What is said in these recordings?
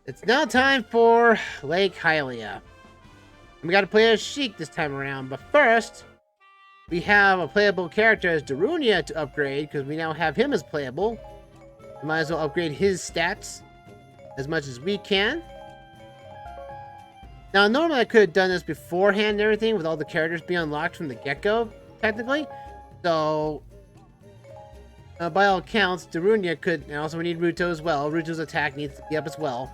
It's now time for Lake Hylia. We gotta play as Sheik this time around, but first, we have a playable character as Darunia to upgrade, because we now have him as playable. We might as well upgrade his stats as much as we can. Now, normally I could have done this beforehand and everything, with all the characters being unlocked from the get-go, technically. So, by all accounts, Darunia could, and also we need Ruto as well. Ruto's attack needs to be up as well.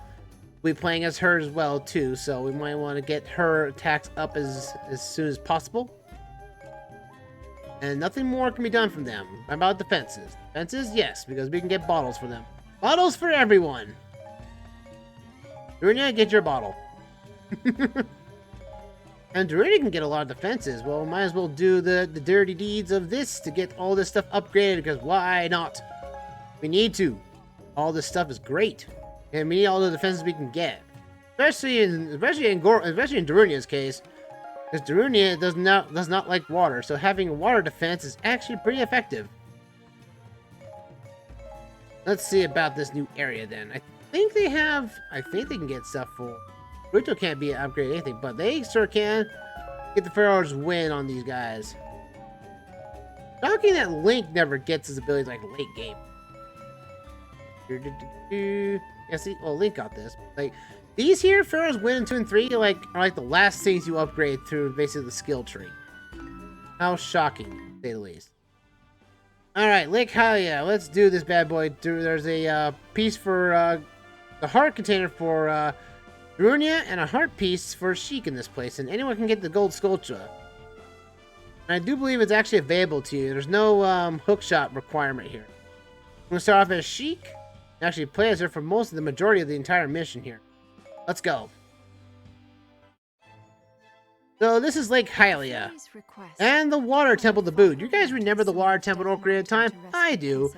We'll be playing as her as well, too, so we might want to get her attacks up as soon as possible. And nothing more can be done from them. About defenses. Defenses, yes, because we can get bottles for them. Bottles for everyone! Darunia, get your bottle. And Darunia can get a lot of defenses. Well, might as well do the dirty deeds of this to get all this stuff upgraded, because why not? We need to. All this stuff is great. And we need all the defenses we can get. Especially in Darunia's case. Because Darunia does not like water, so having a water defense is actually pretty effective. Let's see about this new area then. I think they can get stuff for... Ruto can't be upgraded anything, but they sure can get the Pharaoh's win on these guys. Shocking that Link never gets his abilities like late game. Yeah, see, well, Link got this. Like, these here, Pharaoh's win in 2 and 3, are like the last things you upgrade through basically the skill tree. How shocking, to say the least. Alright, Lake Hylia, let's do this bad boy. There's a piece for the heart container for Darunia and a heart piece for Sheik in this place, and anyone can get the gold sculpture. And I do believe it's actually available to you. There's no hookshot requirement here. I'm going to start off as Sheik, and actually play as her for most of the majority of the entire mission here. Let's go. So this is Lake Hylia. And the water temple to boot. You guys remember the water temple at Ocarina of Time? I do.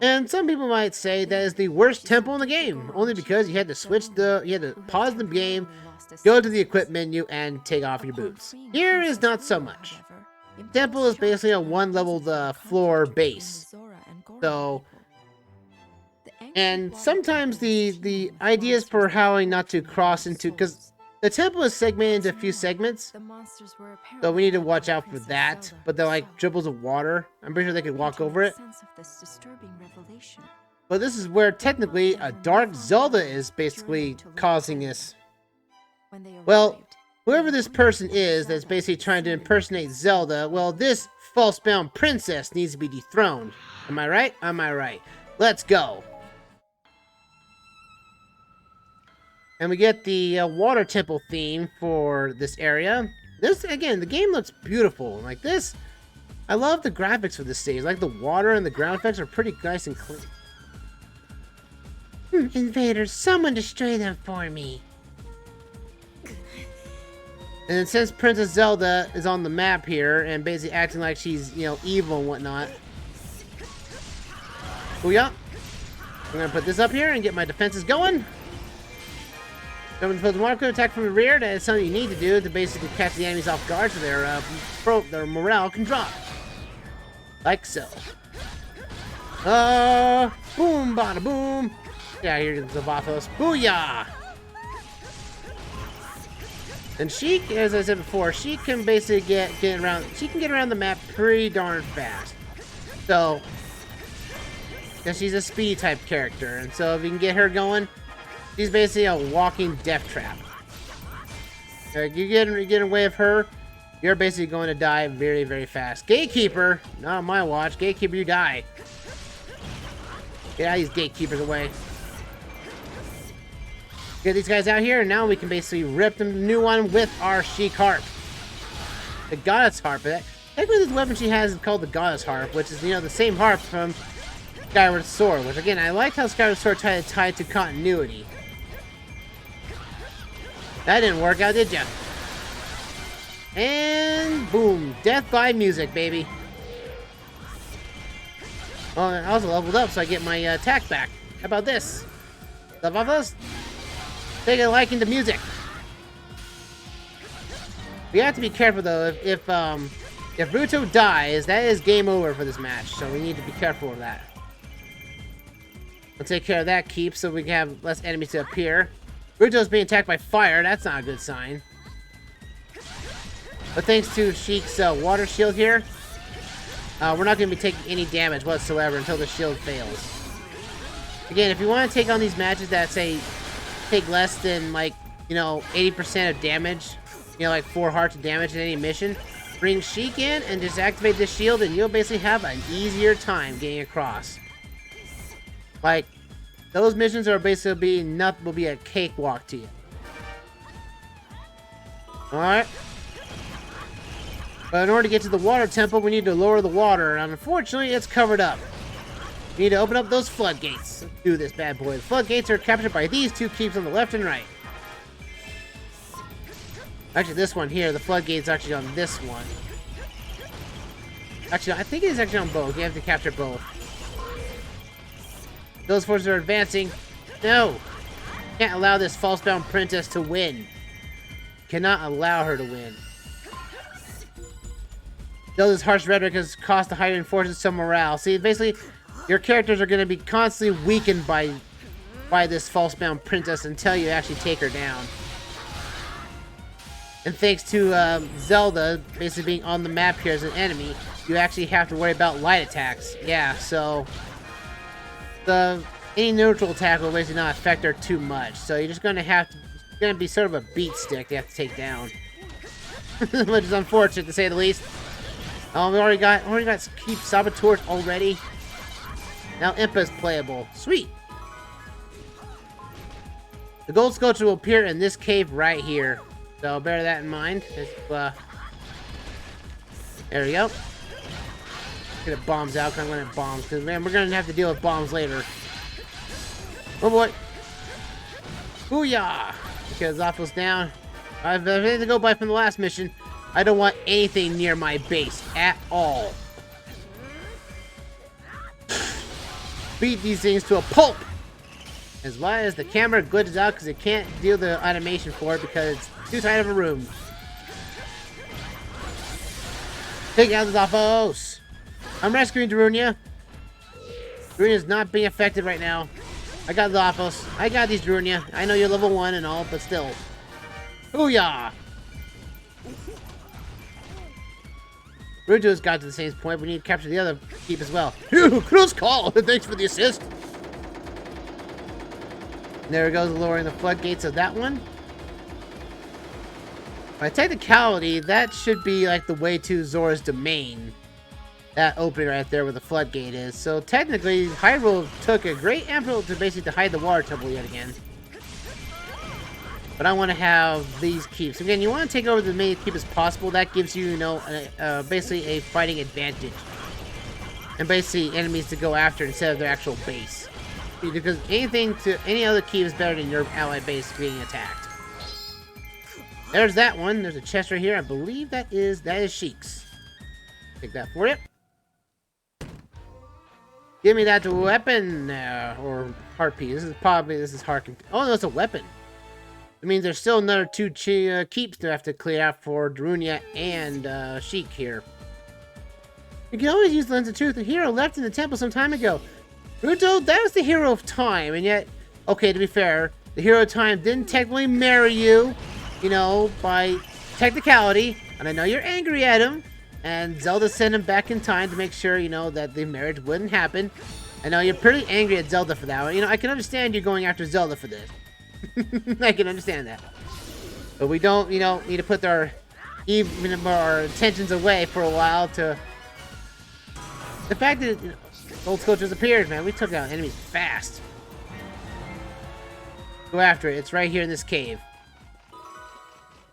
And some people might say that is the worst temple in the game. Only because you had to pause the game, go to the equip menu, and take off your boots. Here is not so much. The temple is basically a one-level floor base. So... And sometimes the ideas for how not to cross into... Because the temple is segmented into a few segments. So we need to watch out for that. But they're like dribbles of water. I'm pretty sure they could walk over it. But this is where technically a Dark Zelda is basically causing this. Well, whoever this person is that's basically trying to impersonate Zelda, well, this Falsebound princess needs to be dethroned. Am I right? Am I right? Let's go. And we get the water temple theme for this area. This, again, the game looks beautiful. Like this, I love the graphics for this stage. Like the water and the ground effects are pretty nice and clean. Invaders, someone destroy them for me. And since Princess Zelda is on the map here and basically acting like she's, you know, evil and whatnot. Booyah. I'm gonna put this up here and get my defenses going. Someone puts one quick attack from the rear. That is something you need to do to basically catch the enemies off guard so their morale can drop. Like so. Boom, bada boom. Yeah, here's the Vathos. Booyah! And Sheik, as I said before, she can basically get around. She can get around the map pretty darn fast. So, because she's a speedy type character, and so if you can get her going. She's basically a walking death trap. You get away with her, you're basically going to die very, very fast. Gatekeeper, not on my watch. Gatekeeper, you die. Get out of these gatekeepers away. Get these guys out here, and now we can basically rip them a new one with our Sheik harp. The goddess harp. Technically, this weapon she has is called the goddess harp, which is, you know, the same harp from Skyward Sword. Which, again, I like how Skyward Sword tied to continuity. That didn't work out, did ya? And boom, death by music, baby. Oh, I also leveled up, so I get my attack back. How about this? The Buffaloes? Take a liking to music. We have to be careful though. If Ruto dies, that is game over for this match. So we need to be careful of that. We'll take care of that keep so we can have less enemies to appear. Ruto's being attacked by fire. That's not a good sign. But thanks to Sheik's water shield here, we're not going to be taking any damage whatsoever until the shield fails. Again, if you want to take on these matches that say take less than like, 80% of damage, like 4 hearts of damage in any mission, bring Sheik in and just activate this shield and you'll basically have an easier time getting across. Like, those missions are basically will be a cakewalk to you. Alright. But in order to get to the water temple, we need to lower the water, and unfortunately, it's covered up. We need to open up those floodgates. Let's do this bad boy. The floodgates are captured by these 2 keeps on the left and right. Actually, this one here, the floodgate's actually on this one. Actually, I think it's actually on both. You have to capture both. Those forces are advancing. No! Can't allow this Falsebound princess to win. Cannot allow her to win. Zelda's harsh rhetoric has cost the Hylian forces some morale. See, basically, your characters are going to be constantly weakened by this Falsebound princess until you actually take her down. And thanks to Zelda basically being on the map here as an enemy, you actually have to worry about light attacks. Yeah, so any neutral attack will basically not affect her too much. So you're just going to have to, it's going to be sort of a beat stick you have to take down. Which is unfortunate to say the least. Oh, we already got keep saboteurs already. Now Impa's playable. Sweet. The gold sculpture will appear in this cave right here. So bear that in mind. There we go. Get the bombs out, because I'm going to have bombs. Because, man, we're going to have to deal with bombs later. Oh, boy. Booyah! Because Opal's down. I have everything to go by from the last mission. I don't want anything near my base at all. Beat these things to a pulp. As well as the camera glitches out because it can't do the animation for it because it's too tight of a room. Take out the Zophos. I'm rescuing Darunia. Darunia's not being affected right now. I got Zophos. I got these Darunia. I know you're level 1 and all, but still. Booyah! Ruto's got to the same point. We need to capture the other keep as well. Phew, close call! Thanks for the assist. There it goes, lowering the floodgates of that one. By technicality, that should be like the way to Zora's domain. That opening right there where the floodgate is. So technically, Hyrule took a great effort to basically hide the water temple yet again. But I want to have these keeps. Again, you want to take over the many keep as possible. That gives you, basically a fighting advantage. And basically enemies to go after instead of their actual base. Because any other keep is better than your ally base being attacked. There's that one. There's a chest right here. I believe that is Sheik's. Take that for you. Give me that weapon or heart piece. This is heart. Oh, no, it's a weapon. It means there's still another 2 keeps to have to clear out for Darunia and Sheik here. You can always use the Lens of Truth. The hero left in the temple some time ago. Ruto, that was the hero of time, and yet, okay, to be fair, the hero of time didn't technically marry you, by technicality, and I know you're angry at him, and Zelda sent him back in time to make sure, that the marriage wouldn't happen. I know you're pretty angry at Zelda for that one. I can understand you going after Zelda for this. I can understand that. But we don't, need to put our intentions away for a while to... The fact that Gold Sculptures appeared, man. We took out enemies fast. Go after it. It's right here in this cave.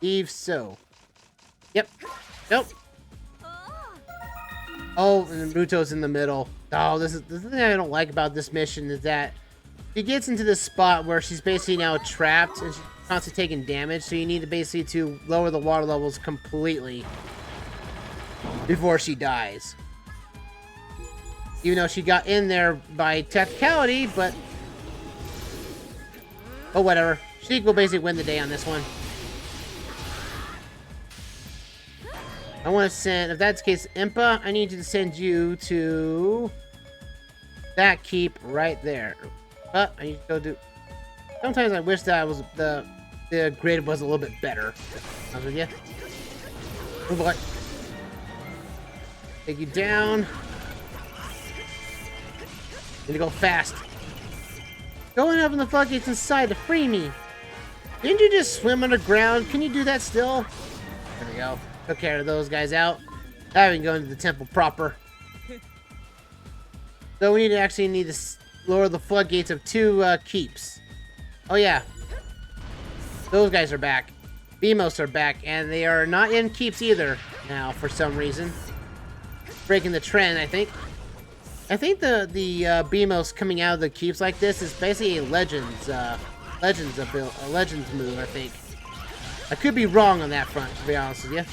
Eve so. Yep. Nope. Oh, and Ruto's in the middle. Oh, this is the thing I don't like about this mission is that she gets into this spot where she's basically now trapped and she's constantly taking damage, so you need to basically to lower the water levels completely before she dies. Even though she got in there by technicality, but oh, whatever. Sheik will basically win the day on this one. I want to send, if that's the case, Impa, I need you to send you to that keep right there. But I need to go do. Sometimes I wish that I was the grid was a little bit better. I was with you. Oh boy. Take you down. Need to go fast. Going up in the floodgates inside to free me. Didn't you just swim underground? Can you do that still? There we go. Took care of those guys out. Now we can go into the temple proper. So we need to lower the floodgates of 2 keeps. Oh yeah. Those guys are back. Beamos are back, and they are not in keeps either now for some reason. Breaking the trend, I think. I think the Beamos coming out of the keeps like this is basically a Legends move, I think. I could be wrong on that front, to be honest with you.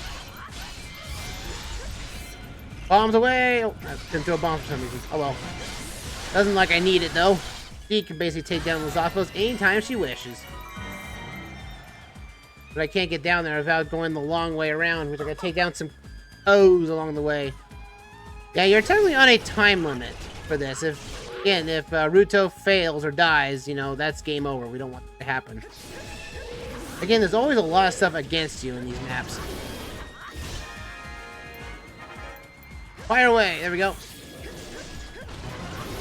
Bombs away! Oh, I didn't throw a bomb for some reason. Oh well. Doesn't like I need it though. She can basically take down those Othos anytime she wishes. But I can't get down there without going the long way around, which I gotta take down some O's along the way. Yeah, you're technically on a time limit for this. If Ruto fails or dies, you know, that's game over. We don't want that to happen. Again, there's always a lot of stuff against you in these maps. Fire away! There we go.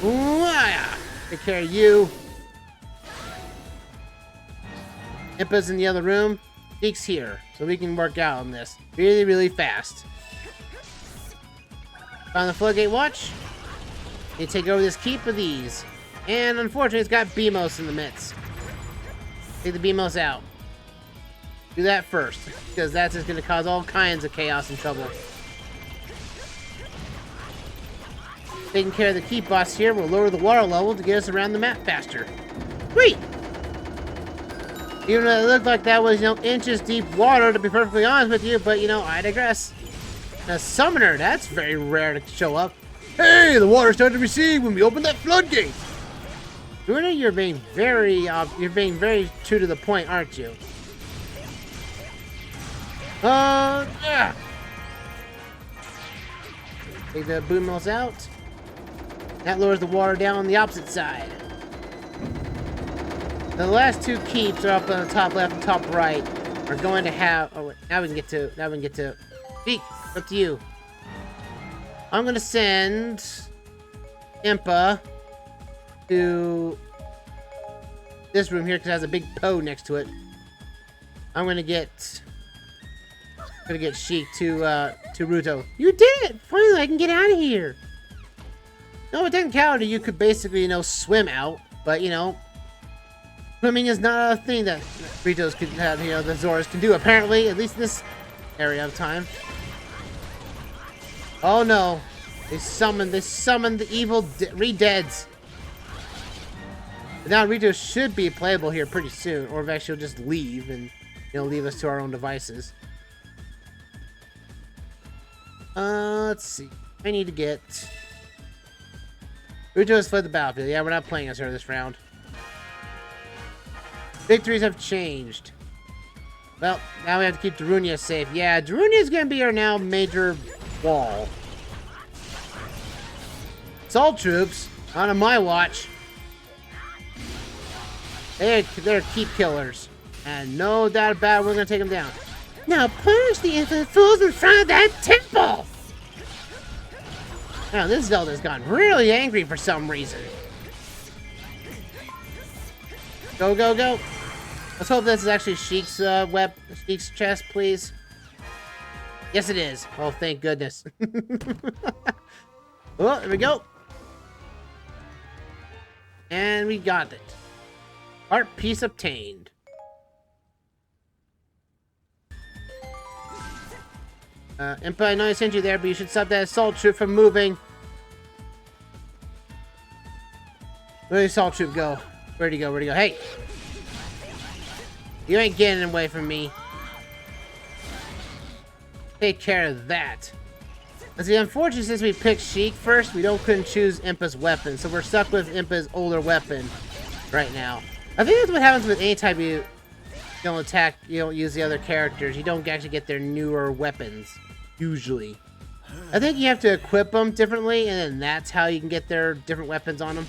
Ooh-ah! Take care of you. Impa's in the other room. Deek's here, so we can work out on this really, really fast. Found the floodgate watch. They take over this keep with these. And unfortunately, it's got Beamos in the midst. Take the Beamos out. Do that first, because that's just going to cause all kinds of chaos and trouble. Taking care of the keep boss here will lower the water level to get us around the map faster. Sweet! Even though it looked like that was, you know, inches deep water, to be perfectly honest with you, but, you know, I digress. A summoner, that's very rare to show up. Hey, the water started to recede when we opened that floodgate. Ruto, you're being very true to the point, aren't you? Yeah. Take the boom mills out. That lowers the water down on the opposite side. The last 2 keeps are up on the top left and top right. Are going to have. Oh, wait, now we can get to. Beak. Up to you. I'm gonna send Impa to this room here because it has a big Poe next to it. I'm gonna get Sheik to Ruto. You did it! Finally, I can get out of here. No, with technicality, you could basically, you know, swim out, but you know, swimming is not a thing that Ruto's can have. You know, the Zoras can do apparently, at least in this area of time. Oh no! They summoned the evil re-deads. But now Ruto should be playable here pretty soon, or eventually he'll just leave and, you know, leave us to our own devices. Let's see. I need to get. Ruto has fled the battlefield. Yeah, we're not playing as her this round. Victories have changed. Well, now we have to keep Darunia safe. Yeah, Darunia's gonna be our now major wall. Assault troops, not on my watch. They're keep killers. And no doubt about it, we're gonna take them down. Now punish the infinite fools in front of that temple! Now this Zelda's gotten really angry for some reason. Go, go, go. Let's hope this is actually Sheik's Sheik's chest, please. Yes, it is. Oh, thank goodness. Oh, there we go. And we got it. Art piece obtained. Impa, I know I sent you there, but you should stop that assault troop from moving. Where did the assault troop go? Where'd he go? Where'd he go? Hey! You ain't getting away from me. Take care of that. And see, unfortunately, since we picked Sheik first, we couldn't choose Impa's weapon, so we're stuck with Impa's older weapon right now. I think that's what happens with any time you don't attack, you don't use the other characters. You don't actually get their newer weapons. Usually. I think you have to equip them differently, and then that's how you can get their different weapons on them.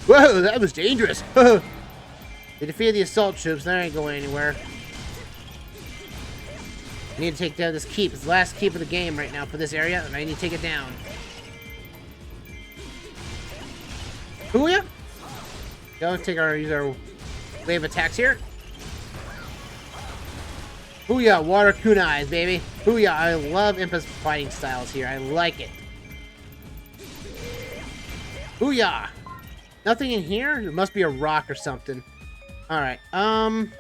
Whoa, that was dangerous. They defeated the assault troops. They ain't going anywhere. I need to take down this keep. It's the last keep of the game right now for this area, and I need to take it down. Booyah! Go use our wave attacks here. Booyah, water kunais, baby. Booyah, I love Impa's fighting styles here. I like it. Booyah! Nothing in here? There must be a rock or something. Alright, I'm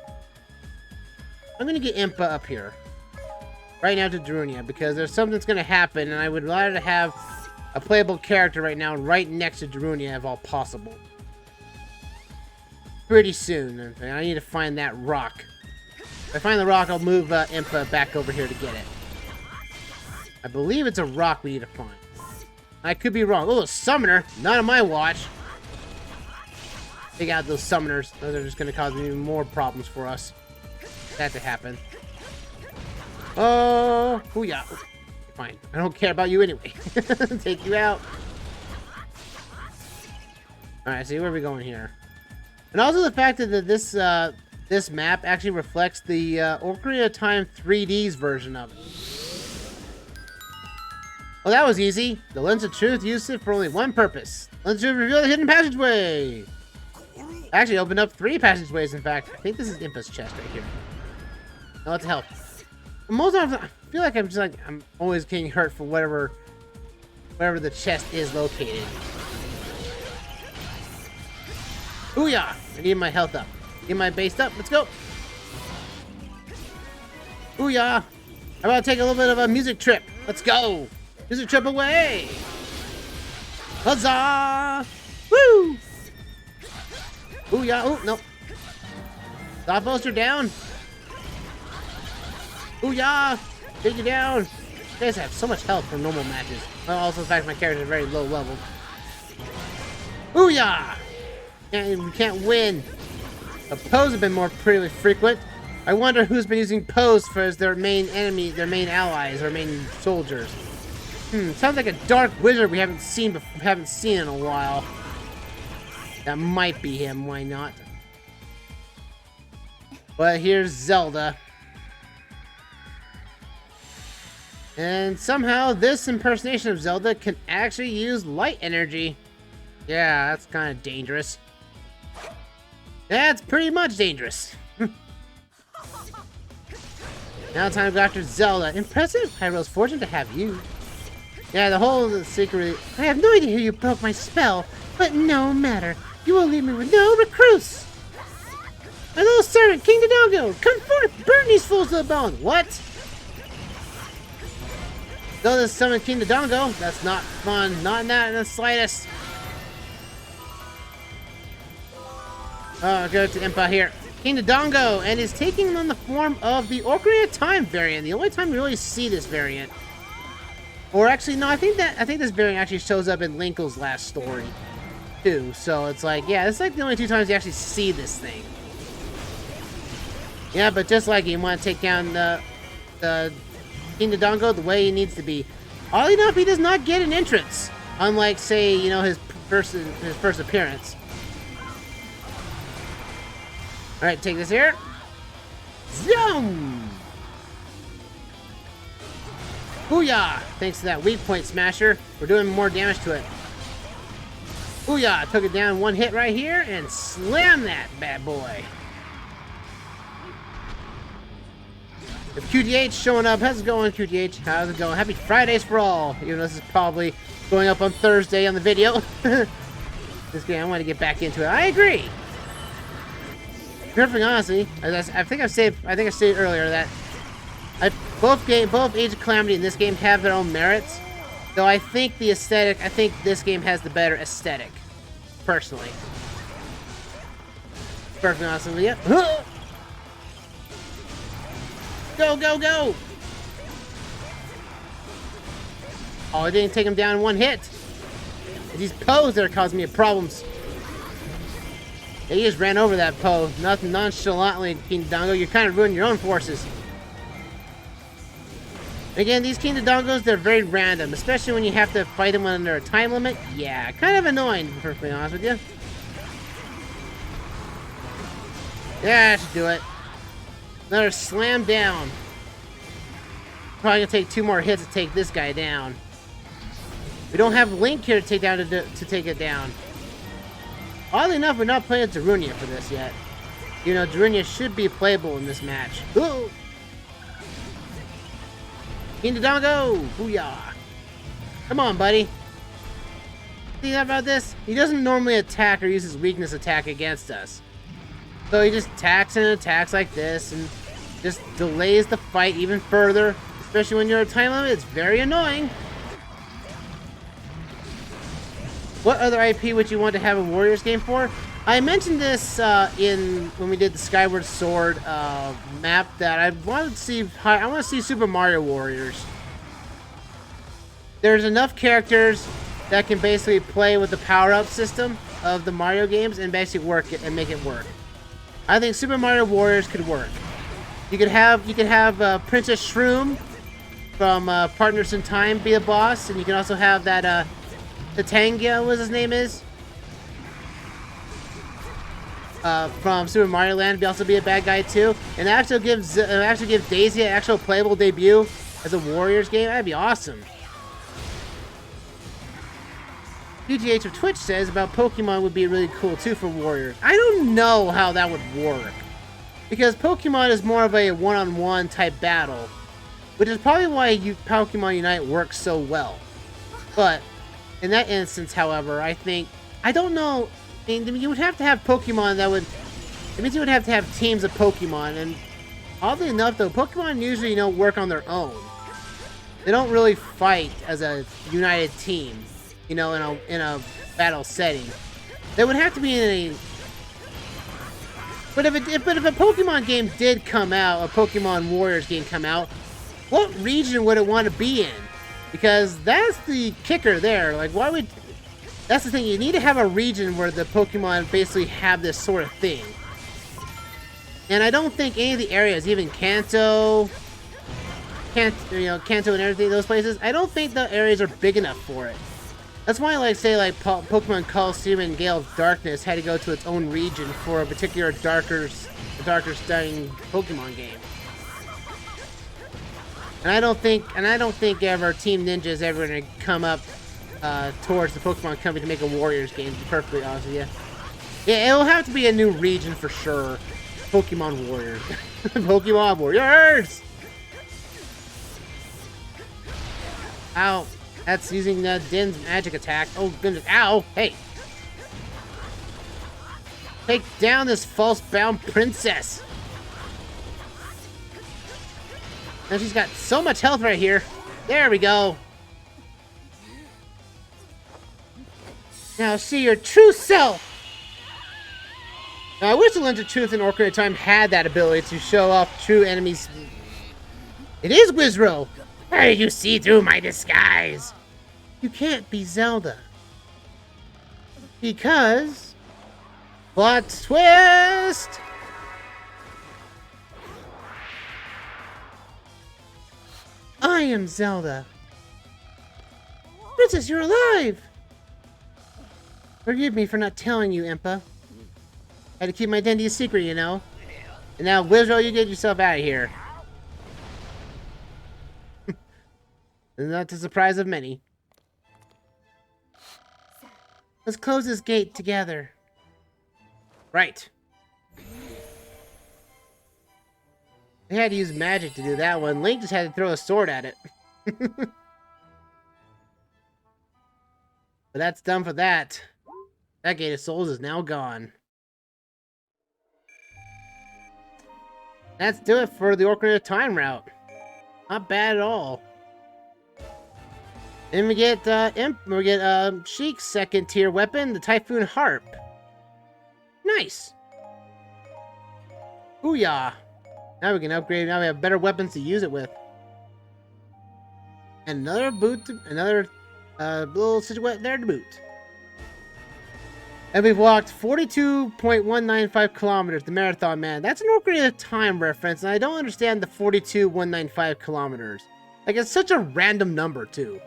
gonna get Impa up here. Right now to Darunia, because there's something that's gonna happen, and I would rather have a playable character right now right next to Darunia if all possible. Pretty soon. I need to find that rock. If I find the rock, I'll move Impa back over here to get it. I believe it's a rock we need to find. I could be wrong. Oh, a summoner! Not on my watch. Take out those summoners. Those are just going to cause even more problems for us. That to happen. Oh, booyah. Fine. I don't care about you anyway. Take you out. Alright, see where are we going here? And also the fact that this this map actually reflects the Ocarina of Time 3D's version of it. Well, that was easy. The Lens of Truth used it for only one purpose. Lens of Truth revealed the hidden passageway. Actually opened up 3 passageways, in fact. I think this is Impa's chest right here. Now let's help. Most of the time, I feel like I'm always getting hurt for wherever the chest is located. Booyah! I need my health up. Get my base up. Let's go. Booyah! How about take a little bit of a music trip? Let's go. Music trip away. Huzzah! Woo! Booyah! Oh, no. Stop poster down. Booyah! Take you down. You guys have so much health from normal matches. Also, the fact my character is very low level. Booyah! We can't win. The Poes have been more pretty frequent. I wonder who's been using Poes as their main enemy, their main allies, their main soldiers. Sounds like a dark wizard we haven't seen in a while. That might be him. Why not? But here's Zelda. And somehow this impersonation of Zelda can actually use light energy. Yeah, that's kind of dangerous. That's pretty much dangerous. Now time to go after Zelda. Impressive. Hyrule's fortunate to have you. Yeah, the whole secret. I have no idea how you broke my spell, but no matter. You will leave me with no recruits. My little servant, King Dodongo, come forth, burn these fools to the bone. What? Zelda summoned King Dodongo. That's not fun. Not in the slightest. Oh, go to Impa here. King Dodongo, and is taking on the form of the Ocarina of Time variant. The only time we really see this variant. Or actually, no, I think this variant actually shows up in Linkle's last story, too. So it's like, yeah, it's like the only 2 times you actually see this thing. Yeah, but just like you want to take down the King Dodongo the way he needs to be. Oddly enough, he does not get an entrance, unlike, say, you know, his first appearance. Alright, take this here. Zoom! Booyah! Thanks to that weak point smasher, we're doing more damage to it. Booyah! Took it down 1 hit right here and slam that bad boy. If QDH showing up, how's it going, QDH? How's it going? Happy Fridays for all! Even though this is probably going up on Thursday on the video. This game, I want to get back into it. I agree! Perfect, honestly, I think I stated earlier that both Age of Calamity and this game have their own merits. Though I think this game has the better aesthetic, personally. Perfect, honestly, yeah. Go, go, go! Oh, I didn't take him down in 1 hit. It's these Poes that are causing me problems. He just ran over that Poe. Nothing nonchalantly, King Dodongo. You're kind of ruining your own forces. Again, these King Dodongos, they're very random, especially when you have to fight them under a time limit. Yeah, kind of annoying, to be perfectly honest with you. Yeah, I should do it. Another slam down. Probably gonna take 2 more hits to take this guy down. We don't have Link here to take down to take it down. Oddly enough, we're not playing Darunia for this yet. You know, Darunia should be playable in this match. Ooh! King Dodongo! Booyah! Come on, buddy. See that about this? He doesn't normally attack or use his weakness attack against us. So he just attacks and attacks like this and just delays the fight even further. Especially when you're at a time limit, it's very annoying. What other IP would you want to have a Warriors game for? I mentioned this when we did the Skyward Sword map that I want to see. I want to see Super Mario Warriors. There's enough characters that can basically play with the power-up system of the Mario games and basically work it and make it work. I think Super Mario Warriors could work. You could have Princess Shroom from Partners in Time be a boss, and you can also have that Titania, what his name is, from Super Mario Land, also be a bad guy too, and actually give Daisy an actual playable debut as a Warriors game. That'd be awesome. PGH of Twitch says about Pokemon would be really cool too for Warriors. I don't know how that would work, because Pokemon is more of a one-on-one type battle, which is probably why Pokemon Unite works so well. But in that instance, however, I don't know. I mean, you would have to have Pokemon that would. It means you would have to have teams of Pokemon, and oddly enough, though, Pokemon usually work on their own. They don't really fight as a united team, in a battle setting. They would have to be in a. But if a Pokemon game did come out, a Pokemon Warriors game come out, what region would it want to be in? Because that's the kicker there. Like, why would... That's the thing. You need to have a region where the Pokemon basically have this sort of thing. And I don't think any of the areas, even Kanto and everything, those places, I don't think the areas are big enough for it. That's why, Pokemon Coliseum and Gale of Darkness had to go to its own region for a particular darker stunning Pokemon game. And I don't think ever Team Ninja is ever going to come up towards the Pokemon company to make a Warriors game, to be perfectly honest with you. Yeah, it'll have to be a new region for sure. Pokemon Warriors. Pokemon Warriors! Ow. That's using Din's magic attack. Oh, goodness. Ow! Hey! Take down this Falsebound princess! Now she's got so much health right here. There we go. Now see your true self! Now I wish the Lens of Truth and Ocarina of Time had that ability to show off true enemies. It is Wizrow! How did you see through my disguise? You can't be Zelda. Because... Plot twist! I am Zelda. Princess, you're alive! Forgive me for not telling you, Impa. Had to keep my identity a secret, you know. And now, Wizrow, you get yourself out of here. And not the surprise of many. Let's close this gate together. Right. They had to use magic to do that one. Link just had to throw a sword at it. But that's done for that. That Gate of Souls is now gone. Let's do it for the Ocarina of Time route. Not bad at all. And we get Sheik's second tier weapon, the Typhoon Harp. Nice. Booyah. Now we can upgrade. Now we have better weapons to use it with. And another boot, another little situation there to boot. And we've walked 42.195 kilometers, the Marathon Man. That's an Ocarina of Time reference, and I don't understand the 42.195 kilometers. Like, it's such a random number, too.